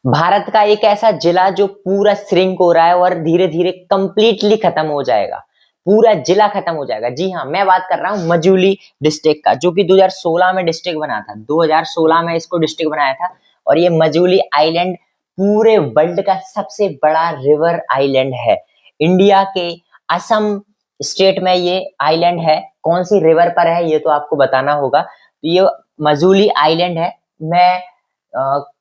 भारत का एक ऐसा जिला जो पूरा श्रिंक हो रहा है और धीरे धीरे कंप्लीटली खत्म हो जाएगा। पूरा जिला खत्म हो जाएगा। जी हाँ, मैं बात कर रहा हूँ मजूली डिस्ट्रिक्ट का, जो कि 2016 में डिस्ट्रिक्ट बना था। 2016 में इसको डिस्ट्रिक्ट बनाया था। और ये मजूली आइलैंड पूरे वर्ल्ड का सबसे बड़ा रिवर आइलैंड है। इंडिया के असम स्टेट में ये आइलैंड है। कौन सी रिवर पर है ये तो आपको बताना होगा। तो ये मजूली आइलैंड है। मैं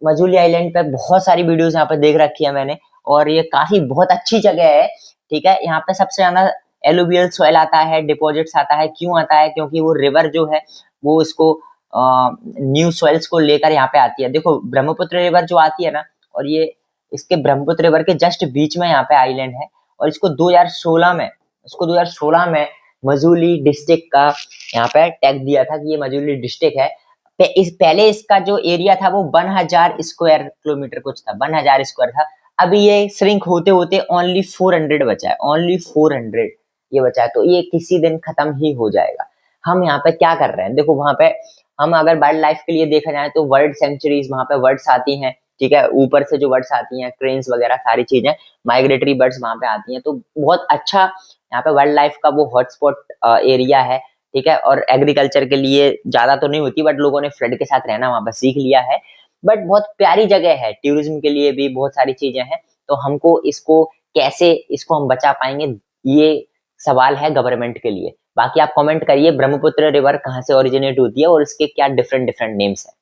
मजूली आइलैंड पे बहुत सारी वीडियोस यहाँ पे देख रखी है मैंने, और ये काफी बहुत अच्छी जगह है। ठीक है, यहाँ पे सबसे ज्यादा एलुवियल सॉइल आता है, डिपॉजिट्स आता है। क्यों आता है? क्योंकि वो रिवर जो है वो इसको न्यू सॉइल्स को लेकर यहाँ पे आती है। देखो ब्रह्मपुत्र रिवर जो आती है ना, और ये इसके ब्रह्मपुत्र रिवर के जस्ट बीच में यहाँ पे आइलैंड है। और इसको 2016 में मजूली डिस्ट्रिक्ट का यहाँ पे टैग दिया था कि ये मजूली डिस्ट्रिक्ट है। पहले इसका जो एरिया था वो 1000 स्क्वायर किलोमीटर कुछ था, 1000 स्क्वायर था। अभी ये श्रिंक होते होते ओनली 400 बचा है, ओनली 400 ये बचा है। तो ये किसी दिन खत्म ही हो जाएगा। हम यहाँ पे क्या कर रहे हैं? देखो वहां पे हम अगर वाइल्ड लाइफ के लिए देखा जाए तो वर्ल्ड सेंचुरीज, वहां पे बर्ड्स आती हैं। ठीक है, ऊपर से जो बर्ड्स आती हैं, क्रेन्स वगैरह सारी चीजें, माइग्रेटरी बर्ड्स वहां पे आती हैं। तो बहुत अच्छा यहाँ पे वाइल्ड लाइफ का वो हॉटस्पॉट एरिया है। ठीक है, और एग्रीकल्चर के लिए ज्यादा तो नहीं होती, बट लोगों ने फ्लड के साथ रहना वहां पर सीख लिया है। बट बहुत प्यारी जगह है, टूरिज्म के लिए भी बहुत सारी चीजें हैं। तो हमको इसको कैसे इसको हम बचा पाएंगे, ये सवाल है गवर्नमेंट के लिए। बाकी आप कमेंट करिए ब्रह्मपुत्र रिवर कहाँ से ओरिजिनेट होती है और इसके क्या डिफरेंट डिफरेंट नेम्स है।